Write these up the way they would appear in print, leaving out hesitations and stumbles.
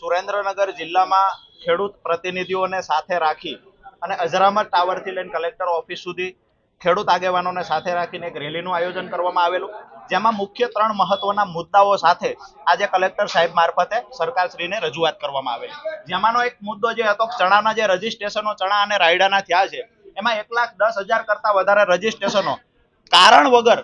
સુરેન્દ્રનગર જિલ્લામાં ખેડૂત પ્રતિનિધિઓને સાથે રાખી અને અજરામત ટાવરથી લઈને કલેક્ટર ઓફિસ સુધી ખેડૂત આગેવાનોને સાથે રાખીને એક રેલીનું આયોજન કરવામાં આવેલું, જેમાં મુખ્ય 3 મહત્વના મુદ્દાઓ સાથે આજે કલેક્ટર સાહેબ મારફતે સરકારશ્રીને રજૂઆત કરવામાં આવેલી, જેમાંનો એક મુદ્દો જે હતો ચણાના જે રજીસ્ટ્રેશનો ચણા અને રાયડાના થયા છે એમાં 1,10,000 કરતા વધારે રજીસ્ટ્રેશનો કારણ વગર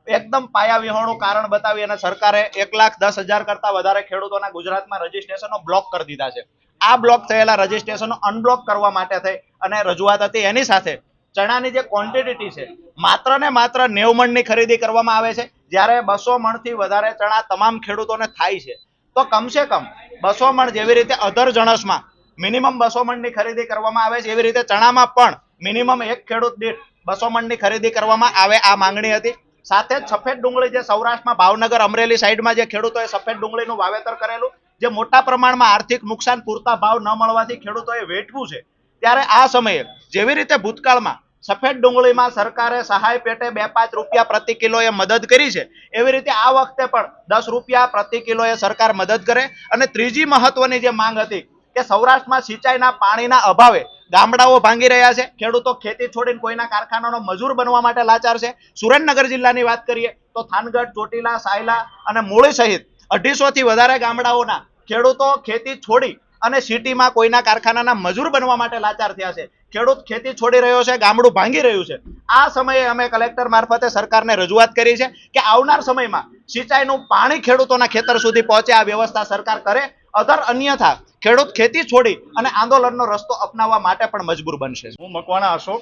એકદમ પાયા વિહોણું કારણ બતાવી અને સરકારે 1,10,000 કરતા વધારે ખેડૂતોના ગુજરાતમાં રજીસ્ટ્રેશનો બ્લોક કરી દીધા છે। આ બ્લોક થયેલા રજીસ્ટ્રેશનો અનબ્લોક કરવા માટે થઈ અને રજૂઆત હતી। એની સાથે ચણાની જે ક્વોન્ટિટી છે માત્ર ને માત્ર 90 મણની ખરીદી કરવામાં આવે છે, જ્યારે 200 મણથી વધારે ચણા તમામ ખેડૂતોને થાય છે। તો કમસે કમ 200 મણ જેવી રીતે અધર જણસમાં મિનિમમ 200 મણની ખરીદી કરવામાં આવે છે, એવી રીતે ચણામાં પણ મિનિમમ એક ખેડૂત દીઠ 200 મણની ખરીદી કરવામાં આવે, આ માંગણી હતી। સાથે જ સફેદ ડુંગળી જે સૌરાષ્ટ્રમાં ભાવનગર અમરેલી સાઈડમાં જે ખેડૂતોએ સફેદ ડુંગળીનું વાવેતર કરેલું, જે મોટા પ્રમાણમાં આર્થિક નુકસાન પૂરતા ભાવ ન મળવાથી ખેડૂતોએ વેઠવું છે, ત્યારે આ સમયે જેવી રીતે ભૂતકાળમાં સફેદ ડુંગળીમાં સરકારે સહાય પેટે 2-5 રૂપિયા પ્રતિ કિલોએ મદદ કરી છે, એવી રીતે આ વખતે પણ 10 રૂપિયા પ્રતિ કિલોએ સરકાર મદદ કરે। અને ત્રીજી મહત્વની જે માંગ હતી કે સૌરાષ્ટ્રમાં સિંચાઈના પાણીના અભાવે ગામડાઓ ભાંગી રહ્યા છે, ખેડૂતો ખેતી છોડીને કોઈના કારખાનાનો મજૂર બનવા માટે લાચાર છે। સુરેન્દ્રનગર જિલ્લાની વાત કરીએ તો થાનગઢ, ચોટીલા, સાયલા અને મૂળી સહિત 250 થી વધારે ગામડાઓના ખેડૂતો ખેતી છોડી અને સિટીમાં કોઈના કારખાનાના મજૂર બનવા માટે લાચાર થયા છે। ખેડૂત ખેતી છોડી રહ્યો છે, ગામડું ભાંગી રહ્યું છે। આ સમયે અમે કલેક્ટર મારફતે સરકારને રજૂઆત કરી છે કે આવનાર સમયમાં સિંચાઈનું પાણી ખેડૂતોના ખેતર સુધી પહોંચે આ વ્યવસ્થા સરકાર કરે, અધર અન્યથા ખેડૂત ખેતી છોડી અને આંદોલનનો રસ્તો અપનાવવા માટે પણ મજબૂર બનશે। હું મકવાણા અશોક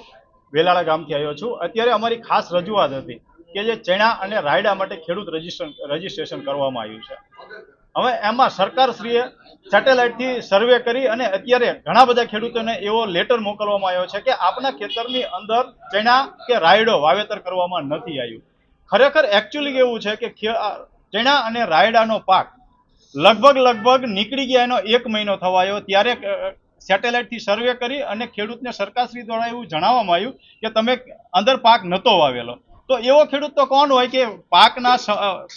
વેલાળા ગામથી આવ્યો છું। અત્યારે અમારી ખાસ રજૂઆત હતી કે જે ચણા અને રાયડા માટે ખેડૂત રજીસ્ટ્રેશન કરવામાં આવ્યું છે। હવે એમાં સરકારશ્રીએ સેટેલાઇટથી સર્વે કરી અને અત્યારે ઘણા બધા ખેડૂતોને એવો લેટર મોકલવામાં આવ્યો છે કે આપના ખેતરની અંદર ચણા કે રાયડો વાવેતર કરવામાં નથી આવ્યું। ખરેખર એકચ્યુઅલી એવું છે કે ચણા અને રાયડાનો પાક લગભગ નીકળી ગયા એનો 1 મહિનો થવા આવ્યો, ત્યારે સેટેલાઇટથી સર્વે કરી અને ખેડૂતને સરકારશ્રી દ્વારા એવું જણાવવામાં આવ્યું કે તમે અંદર પાક નહોતો વાવેલો। તો એવો ખેડૂત તો કોણ હોય કે પાકના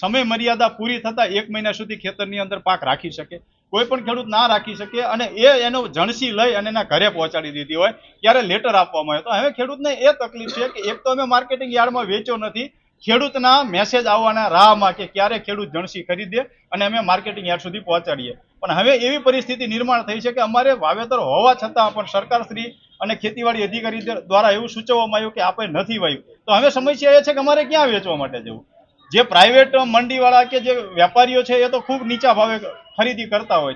સમય મર્યાદા પૂરી થતા 1 મહિના સુધી ખેતરની અંદર પાક રાખી શકે? કોઈ પણ ખેડૂત ના રાખી શકે અને એનો જણસી લઈ અને એના ઘરે પહોંચાડી દીધી હોય ત્યારે લેટર આપવામાં આવ્યો। તો હવે ખેડૂતને એ તકલીફ છે કે એક તો અમે માર્કેટિંગ યાર્ડમાં વેચ્યો નથી, ખેડૂતના મેસેજ આવવાના રાહમાં કે ક્યારે ખેડૂત જણસી ખરીદે અને અમે માર્કેટિંગ યાર્ડ સુધી પહોંચાડીએ। પણ હવે એવી પરિસ્થિતિ નિર્માણ થઈ છે કે અમારે વાવેતર હોવા છતાં પણ સરકારશ્રી અને ખેતીવાડી અધિકારી દ્વારા એવું સૂચવવામાં આવ્યું કે આપણે નથી વાવ્યું। તો હવે સમસ્યા એ છે કે અમારે ક્યાં વેચવા માટે જવું? જે પ્રાઇવેટ મંડીવાળા કે જે વેપારીઓ છે એ તો ખૂબ નીચા ભાવે ખરીદી કરતા હોય છે।